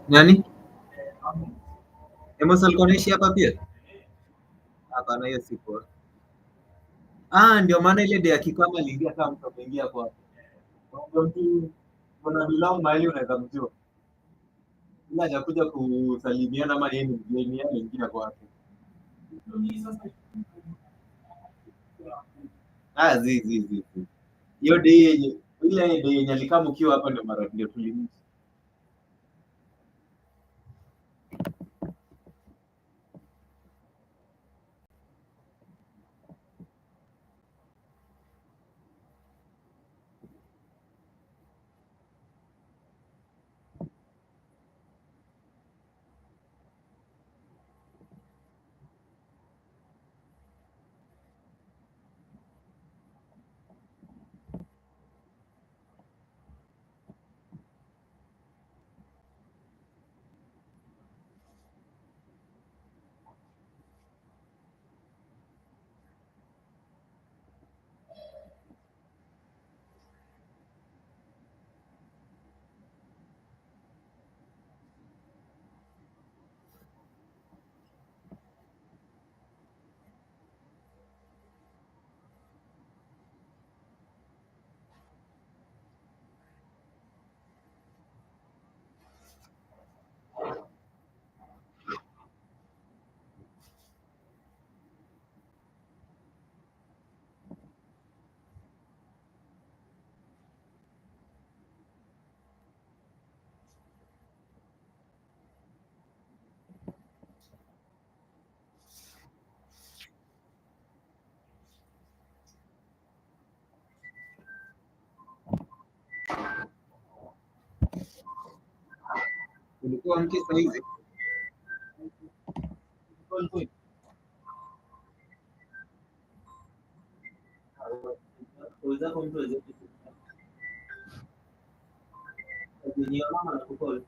Nani? Emos alikuwa anaishi hapa pia? Hapana, hiyo si poa. Ndio maana ile day akikwama aliingia kama mtu ameingia kwa. Unajua mtu kuna bilang mahali unaweza mjua. Ila hajakuja kusalimiana ama yeye ni mgeni, yeye aliingia kwake. Zi. Hiyo day yenye ile day yenye alikaa mkiwa hapa ndio mara ndio tulimisi. Ulikuwa mke saa hizi? Wenzako mtu aweze kujinia mama na kukole.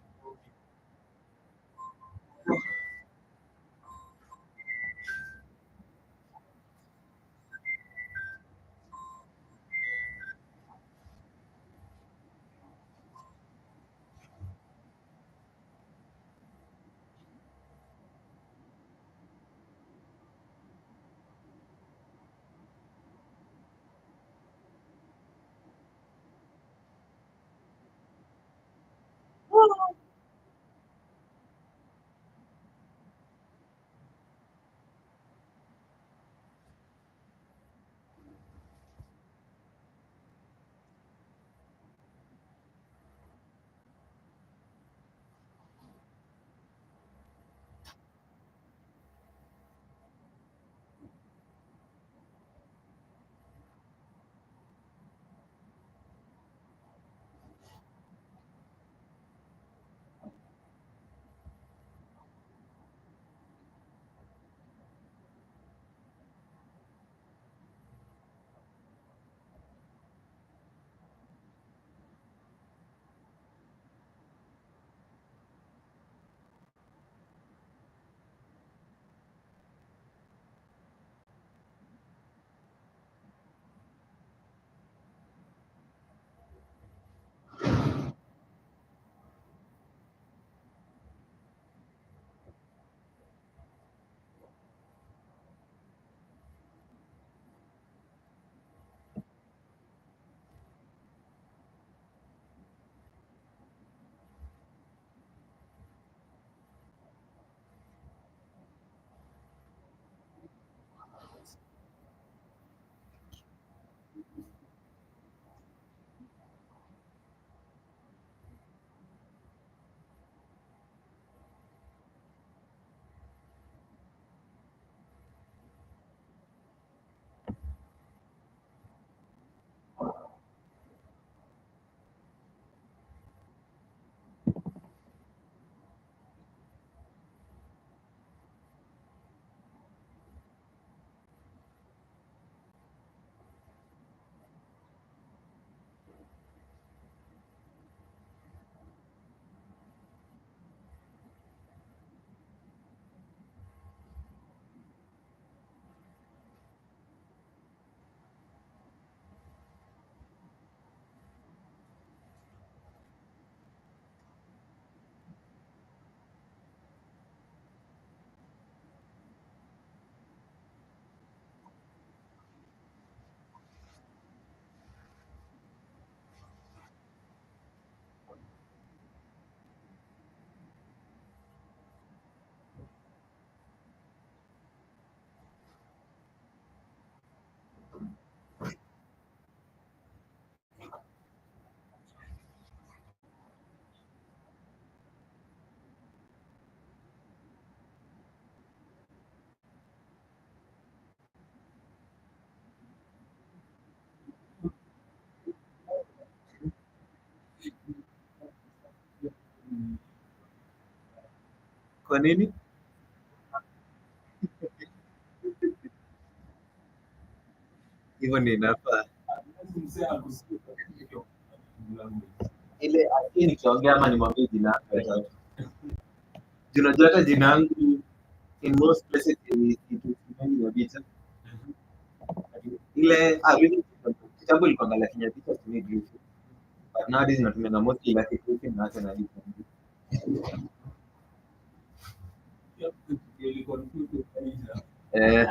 Kwa nini? Hivyo ndio inafaa. Ile hii nikiongea ama nimwambie jina yako ya tatu. Juu unajua hata jina yangu in most places it is Kimani Wabita. Ile really kitambo ilikuwa ngala Kenya Vita to me beautiful. But nowadays natumia na mostly like Griffin na hata na different. Eh,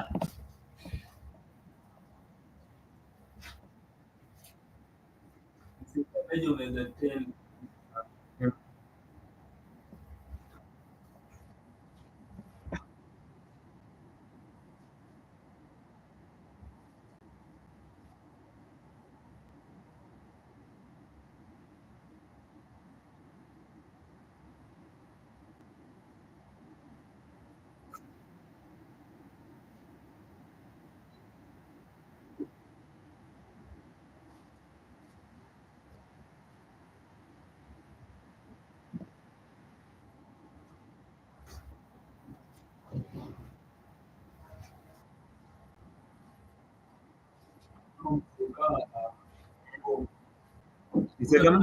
Instagram.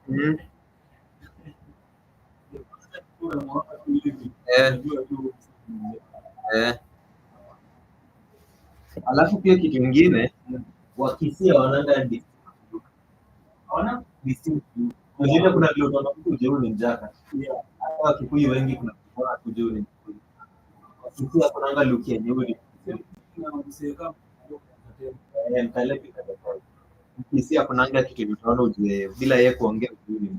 Mhm. Eh, eh. Alafu pia kitu kingine wakisia wanaenda distinct. Unajua kuna vile utaona mtu jeuri ni mjaka. Hata Wakikuyu wengi kuna kuona tu jeuri ni Mkikuyu. Wakisia kunanga look ya jeuri. Mkalepi kabisa. Mkisia kunanga kitu utaona ujue bila yeye kuongea ujue.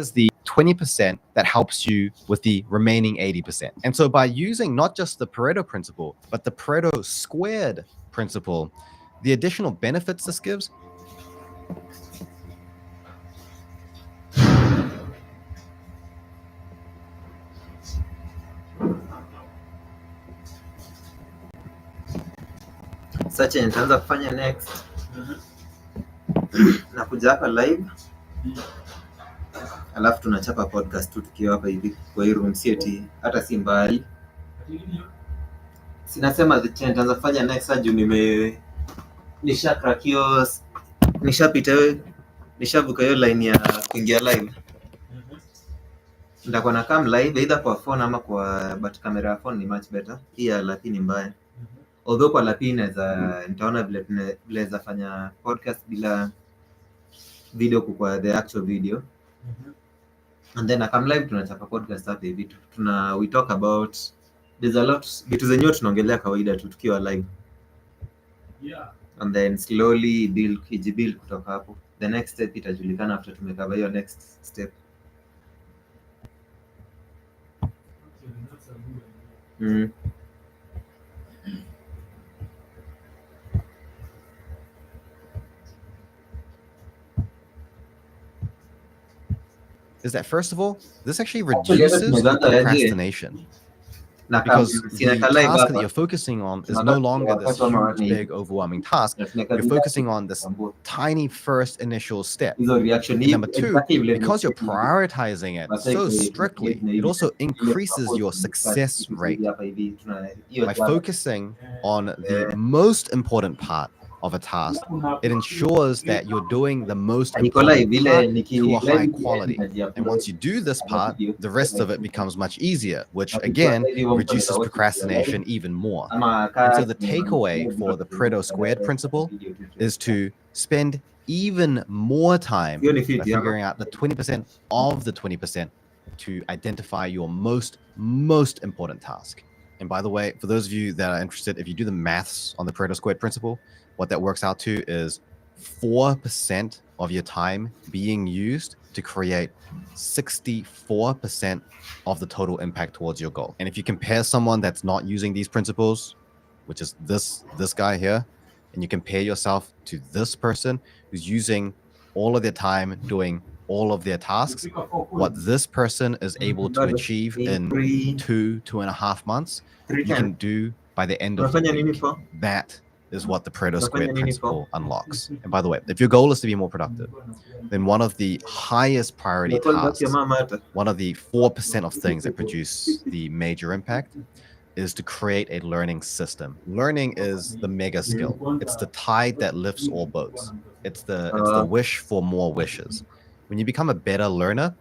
is the 20% that helps you with the remaining 80%. And so by using not just the Pareto principle, but the Pareto squared principle, the additional benefits this gives Sasa nitaanza kufanya next. Nakuja hapa live. Alafu tunachapa podcast tu tukiwa hapa hivi kwa hii room city, hata si mbali. Sinasema nitaanza kufanya next juu nisha crack hiyo, nishapita hiyo, nishavuka hiyo line ya kuingia live. Nitakuwa na cam live either kwa phone ama kwa, but camera ya phone ni much better. Hii ya laptop ni mbaya. Although kwa laptop nitaona vile naweza fanya podcast bila video kwa the actual video. And then I come live tunachapa podcast hapa hivi. We talk about, there's a lot vitu zenyewe tunaongelea kawaida tu tukiwa live. And then slowly build kutoka hapo. The next step itajulikana after tumekava hiyo next step. Is that first of all, this actually reduces procrastination. Because the task that you're focusing on is no longer this huge, big, overwhelming task. You're focusing on this tiny first initial step. Number two, because you're prioritizing it so strictly, it also increases your success rate. By focusing on the most important part of a task, it ensures that you're doing the most important part to a high quality. And once you do this part, the rest of it becomes much easier, which again reduces procrastination even more. And so the takeaway for the Pareto squared principle is to spend even more time by figuring out the 20% of the 20% to identify your most important task. And by the way, for those of you that are interested, if you do the maths on the Pareto squared principle, what that works out to is 4% of your time being used to create 64% of the total impact towards your goal. And if you compare someone that's not using these principles, which is this guy here, and you compare yourself to this person who's using all of their time doing all of their tasks, what this person is able to achieve in 2.5 months, you can do by the end of the week. That is what the Pareto squared principle unlocks. And by the way, if your goal is to be more productive, then one of the highest priority tasks, one of the 4% of things that produce the major impact, is to create a learning system. Learning is the mega skill. It's the tide that lifts all boats. It's the wish for more wishes. When you become a better learner,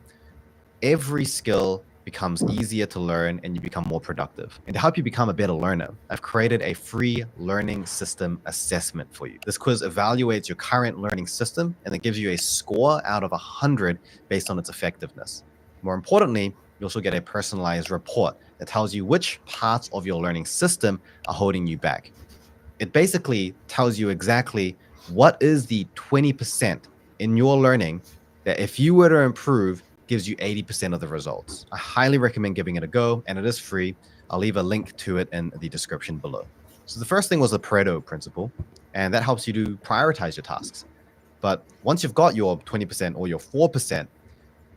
every skill becomes easier to learn and you become more productive. And to help you become a better learner, I've created a free learning system assessment for you. This quiz evaluates your current learning system and it gives you a score out of 100 based on its effectiveness. More importantly, you also get a personalized report that tells you which parts of your learning system are holding you back. It basically tells you exactly what is the 20% in your learning that if you were to improve, gives you 80% of the results. I highly recommend giving it a go, and it is free. I'll leave a link to it in the description below. So the first thing was the Pareto principle, and that helps you to prioritize your tasks. But once you've got your 20% or your 4%,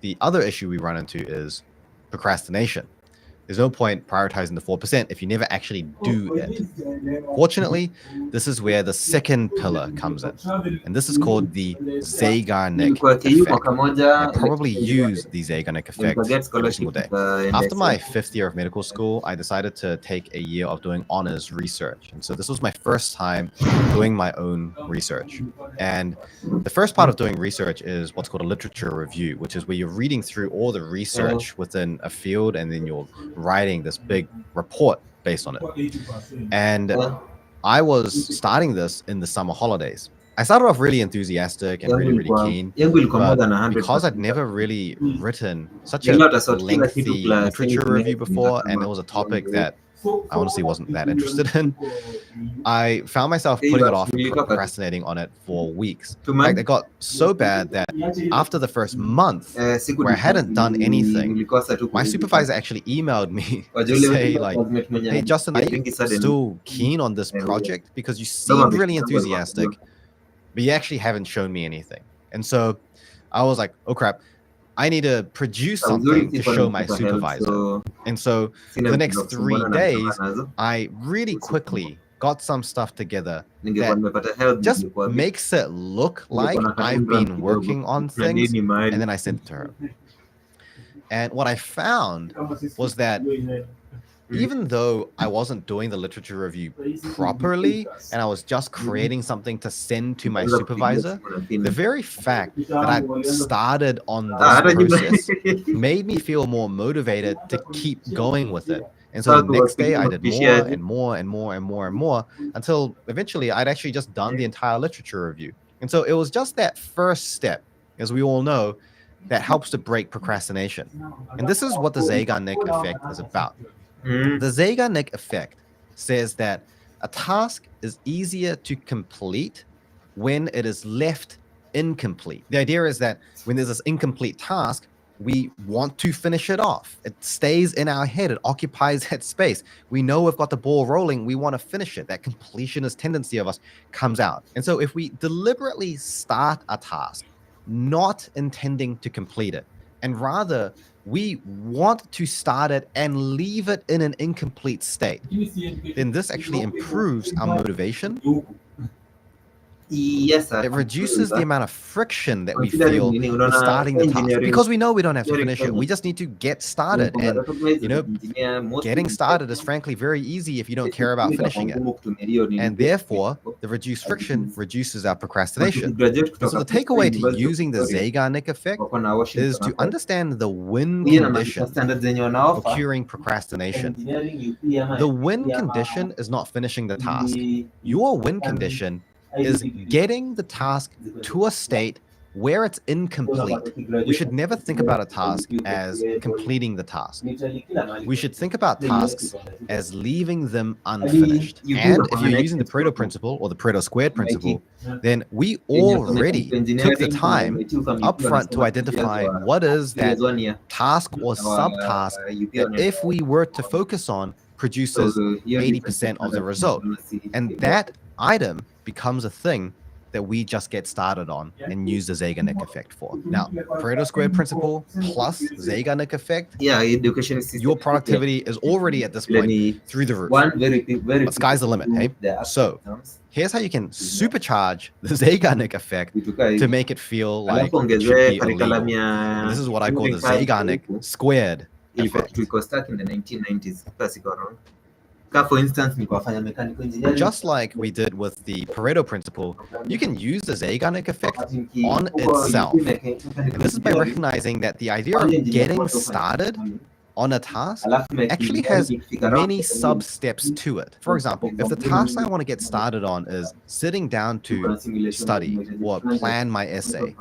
the other issue we run into is procrastination. There's no point prioritizing the 4% if you never actually do it. Fortunately, this is where the second pillar comes in, and this is called the Zeigarnik effect. I probably use the Zeigarnik effect every single day. After my 5th year of medical school, I decided to take a year of doing honors research. And so this was my first time doing my own research. And the first part of doing research is what's called a literature review, which is where you're reading through all the research within a field and then you're writing this big report based on it. And I was starting this in the summer holidays. I started off really enthusiastic and really keen, but because I'd never really written such a lengthy literature review before, and it was a topic that I honestly wasn't that interested in. I found myself Hey, putting it but off and really talk about procrastinating on it for weeks. to In fact, man. it got so bad that after the first month, Siku where I hadn't done anything, nilikosa tu my kurudi supervisor class. actually emailed me to Wajua ule say like, classmate mwenye "Hey Justin, are you anaingia sudden still keen on this project? Because you seem really enthusiastic, but you actually haven't shown me anything." And so I was like, "Oh crap, I need to produce something to show my supervisor." And so for the next 3 days, I really quickly got some stuff together that just makes it look like I've been working on things, and then I sent it to her. And what I found was that even though I wasn't doing the literature review properly and I was just creating something to send to my supervisor, the very fact that I started on this process made me feel more motivated to keep going with it. And so the next day I did more and more and more and more and more until eventually I'd actually just done the entire literature review. And so it was just that first step, as we all know, that helps to break procrastination. And this is what the Zeigarnik effect is about. The Zeigarnik effect says that a task is easier to complete when it is left incomplete. The idea is that when there's this incomplete task, we want to finish it off. It stays in our head. It occupies that space. We know we've got the ball rolling. We want to finish it. That completionist tendency of us comes out. And so if we deliberately start a task, not intending to complete it, and rather we want to start it and leave it in an incomplete state, then this actually improves our motivation. Yes, sir. It reduces the amount of friction that we feel with starting the task, because we know we don't have to finish it. We just need to get started. And, you know, getting started is frankly very easy if you don't care about finishing it. And therefore, the reduced friction reduces our procrastination. And so the takeaway to using the Zeigarnik effect is to understand the win condition for curing procrastination. The win condition is not finishing the task. Your win condition is getting the task to a state where it's incomplete. We should never think about a task as completing the task. We should think about tasks as leaving them unfinished. And if you're using the Pareto principle or the Pareto squared principle, then we already took the time upfront to identify what is that task or subtask that if we were to focus on produces 80% of the result. And that item becomes a thing that we just get started on and use the Zeigarnik effect for. Now, Pareto squared principle plus Zeigarnik effect, education your productivity is already at this point through the roof. But sky's the limit, hey? So here's how you can supercharge the Zeigarnik effect to make it feel like it should be illegal. And this is what I call the Zeigarnik squared effect. Tuko stuck in the 1990s. For instance, Just like we did with the Pareto principle, you can use the Zeigarnik effect on itself. And this is by recognizing that the idea of getting started on a task actually has many sub-steps to it. For example, if the task I want to get started on is sitting down to study or plan my essay,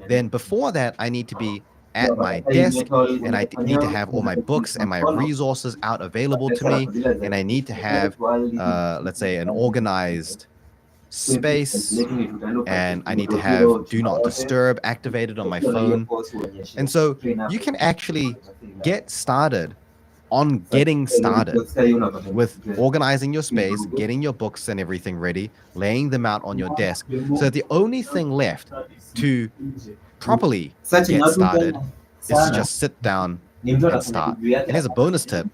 then before that, I need to be at my desk, and I need to have all my books and my resources out available to me, and I need to have, let's say, an organized space, and I need to have do not disturb activated on my phone. And so you can actually get started on getting started with organizing your space, getting your books and everything ready, laying them out on your desk. So the only thing left to properly get started is to just sit down and start. And here's a bonus tip.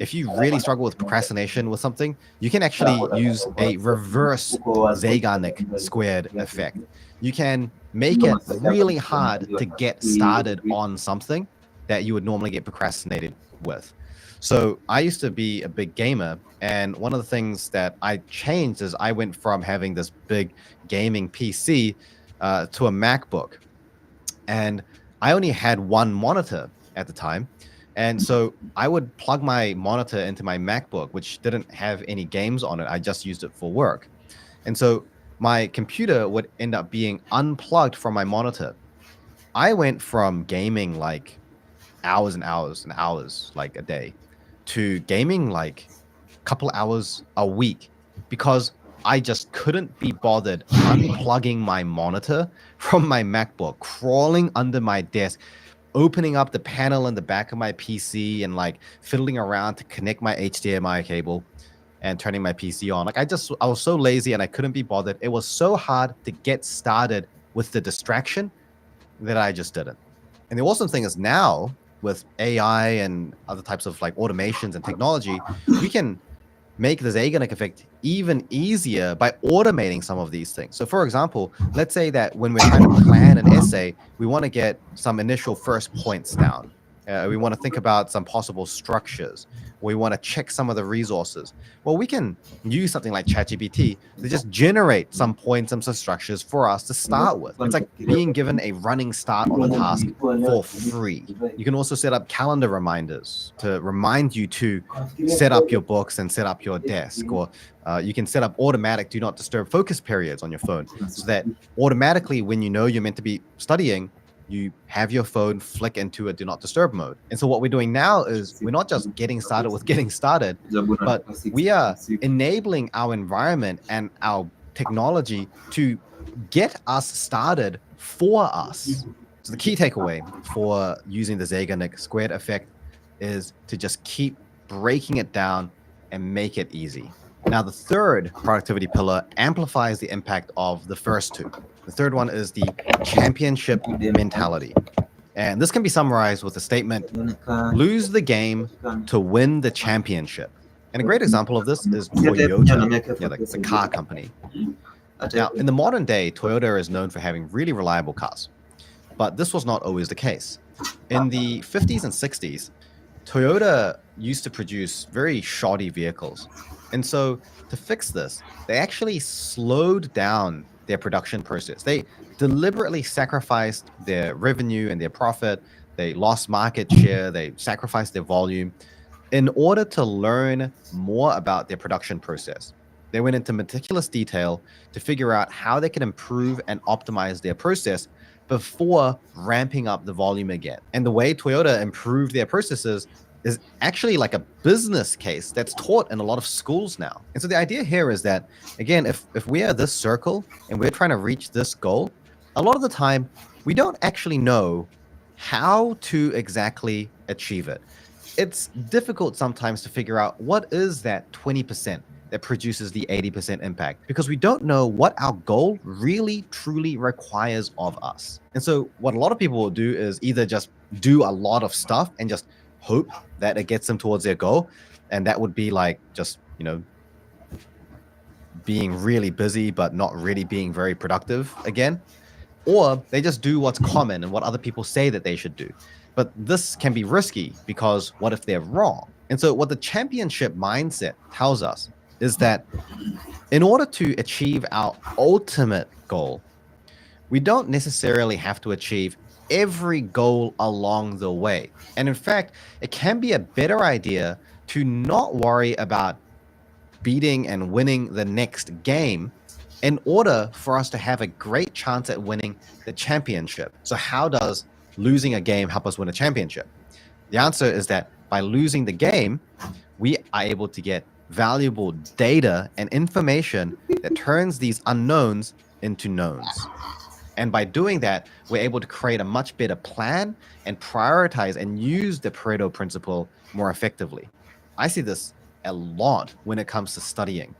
If you really struggle with procrastination with something, you can actually use a reverse Zeigarnik squared effect. You can make it really hard to get started on something that you would normally get procrastinated with. So I used to be a big gamer, and one of the things that I changed is I went from having this big gaming PC to a MacBook. And I only had one monitor at the time. And so I would plug my monitor into my MacBook, which didn't have any games on it. I just used it for work. And so my computer would end up being unplugged from my monitor. I went from gaming like hours and hours and hours, like a day, to gaming like couple hours a week because I just couldn't be bothered unplugging my monitor from my MacBook, crawling under my desk, opening up the panel in the back of my PC and like fiddling around to connect my HDMI cable and turning my PC on. Like I was so lazy and I couldn't be bothered. It was so hard to get started with the distraction that I just didn't. And the awesome thing is now with AI and other types of like automations and technology, we can make the Zeigarnik effect even easier by automating some of these things. So for example, let's say that when we're trying to plan an essay, we want to get some initial first points down. We want to think about some possible structures. We want to check some of the resources. Well, we can use something like ChatGPT to just generate some points and some structures for us to start with. It's like being given a running start on a task for free. You can also set up calendar reminders to remind you to set up your books and set up your desk, or you can set up automatic do not disturb focus periods on your phone so that automatically when you know you're meant to be studying, you have your phone flick into a do not disturb mode. And so what we're doing now is we're not just getting started with getting started, but we are enabling our environment and our technology to get us started for us. So the key takeaway for using the Zeigarnik squared effect is to just keep breaking it down and make it easy. Now, the third productivity pillar amplifies the impact of the first two. The third one is the championship mentality. And this can be summarized with the statement, lose the game to win the championship. And a great example of this is Toyota, the car company. Now, in the modern day, Toyota is known for having really reliable cars. But this was not always the case. In the 50s and 60s, Toyota used to produce very shoddy vehicles. And so to fix this, they actually slowed down their production process. They deliberately sacrificed their revenue and their profit. They lost market share. They sacrificed their volume in order to learn more about their production process. They went into meticulous detail to figure out how they can improve and optimize their process before ramping up the volume again. And the way Toyota improved their processes is actually like a business case that's taught in a lot of schools now. And so the idea here is that, again, if we are this circle and we're trying to reach this goal, a lot of the time we don't actually know how to exactly achieve it. It's difficult sometimes to figure out what is that 20% that produces the 80% impact, because we don't know what our goal really truly requires of us. And so what a lot of people will do is either just do a lot of stuff and just hope that it gets them towards their goal, and that would be like just, you know, being really busy but not really being very productive again. Or they just do what's common and what other people say that they should do. But this can be risky because what if they're wrong? And so what the championship mindset tells us is that in order to achieve our ultimate goal, we don't necessarily have to achieve every goal along the way. And in fact, it can be a better idea to not worry about beating and winning the next game in order for us to have a great chance at winning the championship. So how does losing a game help us win a championship? The answer is that by losing the game, we are able to get valuable data and information that turns these unknowns into knowns. And by doing that, we're able to create a much better plan and prioritize and use the Pareto principle more effectively. I see this a lot when it comes to studying.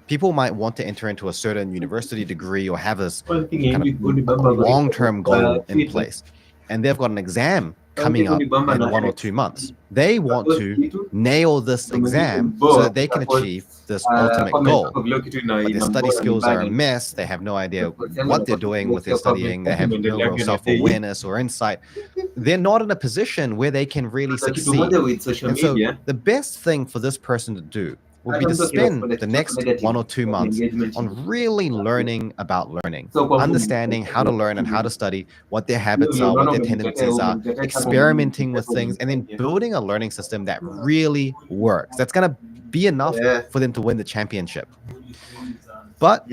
People might want to enter into a certain university degree or have this kind of long-term goal in place. And they've got an exam coming up in 1 or 2 months. They want to nail this exam so that they can achieve this ultimate goal. But their study skills are a mess. They have no idea what they're doing with their studying. They have no real self-awareness or insight. They're not in a position where they can really succeed. And so the best thing for this person to do will be to spend the next 1 or 2 months on really learning about learning, understanding how to learn and how to study, what their habits are, what their tendencies are, experimenting with things, and then building a learning system that really works. That's going to be enough for them to win the championship. But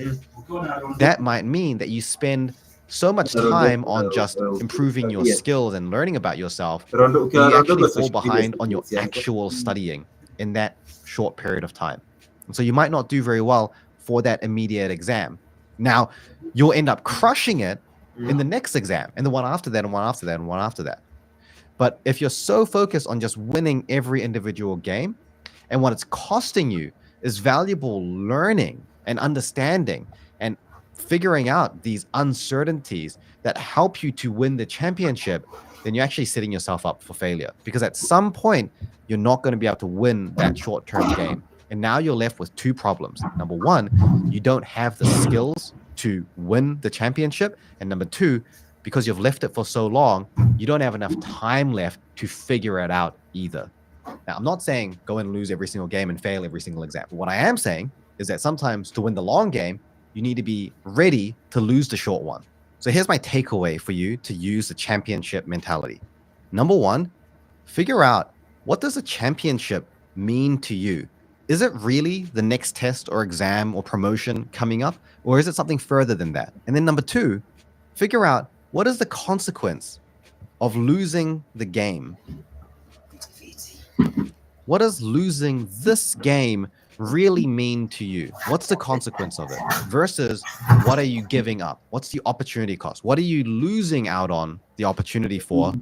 that might mean that you spend so much time on just improving your skills and learning about yourself, that you actually fall behind on your actual studying. in that short period of time. And so you might not do very well for that immediate exam. Now, you'll end up crushing it in the next exam, and the one after that, and one after that, and one after that. But if you're so focused on just winning every individual game, and what it's costing you is valuable learning and understanding and figuring out these uncertainties that help you to win the championship, then you're actually setting yourself up for failure. Because at some point, you're not going to be able to win that short-term game. And now you're left with two problems. Number one, you don't have the skills to win the championship. And number two, because you've left it for so long, you don't have enough time left to figure it out either. Now, I'm not saying go and lose every single game and fail every single exam. What I am saying is that sometimes to win the long game, you need to be ready to lose the short one. So here's my takeaway for you to use the championship mentality. Number one, figure out, what does a championship mean to you? Is it really the next test or exam or promotion coming up? Or is it something further than that? And then number two, figure out, what is the consequence of losing the game? What does losing this game really mean to you? What's the consequence of it? Versus, what are you giving up? What's the opportunity cost? What are you losing out on the opportunity for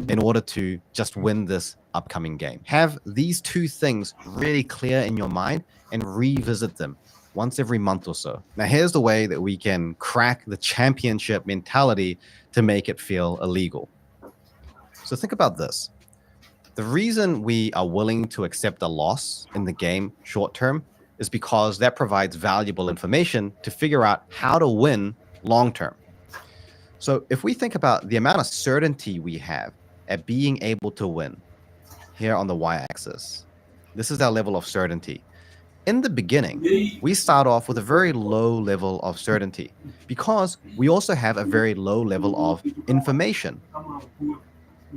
in order to just win this upcoming game? Have these two things really clear in your mind and revisit them once every month or so. Now, here's the way that we can crack the championship mentality to make it feel illegal. So think about this. The reason we are willing to accept a loss in the game short term is because that provides valuable information to figure out how to win long term. So if we think about the amount of certainty we have at being able to win here on the y-axis, this is our level of certainty. In the beginning, we start off with a very low level of certainty because we also have a very low level of information.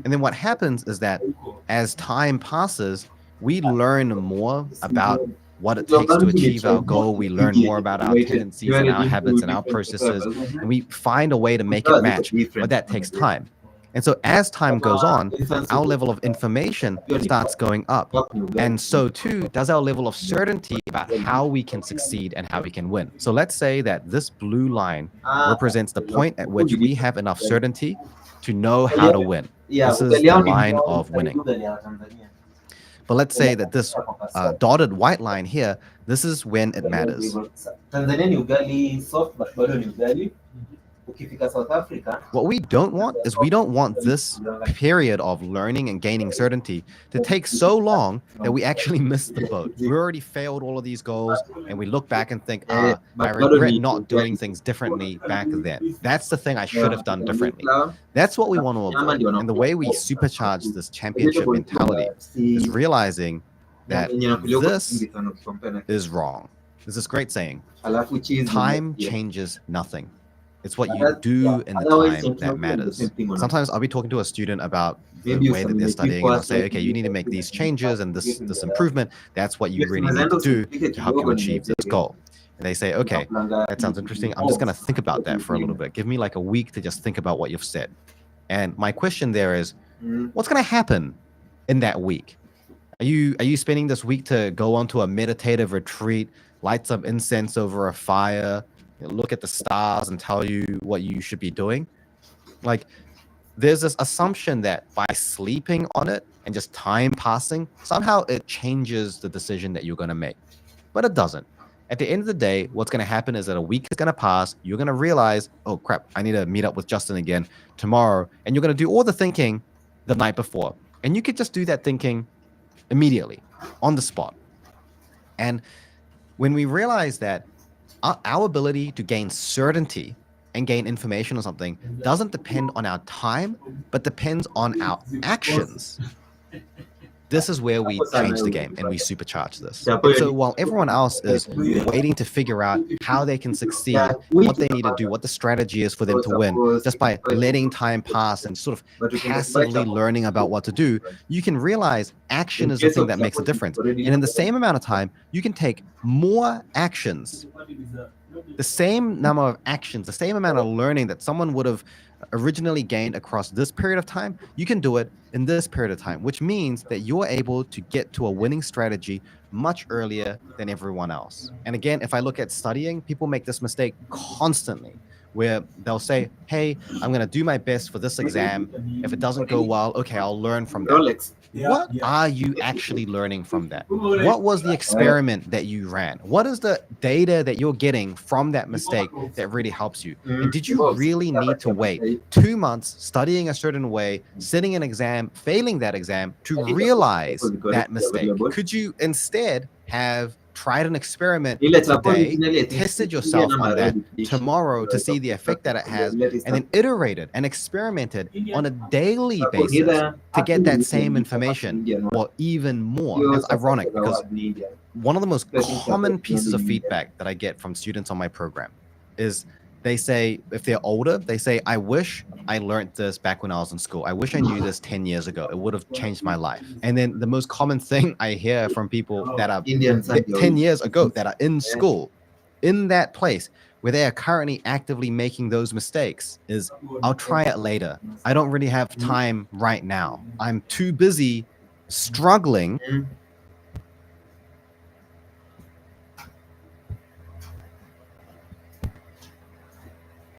And then what happens is that as time passes, we learn more about what it takes to achieve our goal. We learn more about our tendencies and our habits and our processes, and we find a way to make it match, but that takes time. And so as time goes on, our level of information starts going up. And so too does our level of certainty about how we can succeed and how we can win. So let's say that this blue line represents the point at which we have enough certainty to know how to win. This is the line of winning. But let's say that this dotted white line here, this is when it matters. What we don't want is we don't want this period of learning and gaining certainty to take so long that we actually miss the boat. We already failed all of these goals and we look back and think, I regret not doing things differently back then. That's the thing I should have done differently. That's what we want to avoid. And the way we supercharge this championship mentality is realizing that this is wrong. There's this great saying, time changes nothing. It's what you do in the time that matters. Sometimes I'll be talking to a student about the way that they're studying, and I'll say, okay, you need to make these changes and this improvement. That's what you really need to do to help you achieve this goal. And they say, okay, that sounds interesting. I'm just going to think about that for a little bit. Give me like a week to just think about what you've said. And my question there is, what's going to happen in that week? Are you spending this week to go onto a meditative retreat, light some incense over a fire, look at the stars and tell you what you should be doing? Like, there's this assumption that by sleeping on it and just time passing, somehow it changes the decision that you're going to make. But it doesn't. At the end of the day, what's going to happen is that a week is going to pass. You're going to realize, oh crap, I need to meet up with Justin again tomorrow. And you're going to do all the thinking the night before. And you could just do that thinking immediately, on the spot. And when we realize that our ability to gain certainty and gain information on something doesn't depend on our time, but depends on our actions, this is where we change the game and we supercharge this. And so while everyone else is waiting to figure out how they can succeed, what they need to do, what the strategy is for them to win, just by letting time pass and sort of passively learning about what to do, you can realize action is the thing that makes a difference. And in the same amount of time, you can take more actions, the same number of actions, the same amount of learning that someone would have originally gained across this period of time, you can do it in this period of time, which means that you're able to get to a winning strategy much earlier than everyone else. And again, if I look at studying, people make this mistake constantly where they'll say, hey, I'm going to do my best for this exam. If it doesn't go well, okay, I'll learn from that. Rolex. What are you actually learning from that? What was the experiment that you ran? What is the data that you're getting from that mistake that really helps you? And did you really need to wait 2 months studying a certain way, sitting an exam, failing that exam to realize that mistake? Could you instead have tried an experiment today, tested yourself on that tomorrow to see the effect that it has, and then iterated and experimented on a daily basis to get that same information or even more? That's ironic because one of the most common pieces of feedback that I get from students on my program is they say, if they're older, they say, I wish I learned this back when I was in school. I wish I knew this 10 years ago. It would have changed my life. And then the most common thing I hear from people that are 10 years ago that are in school, in that place where they are currently actively making those mistakes is, I'll try it later. I don't really have time right now. I'm too busy struggling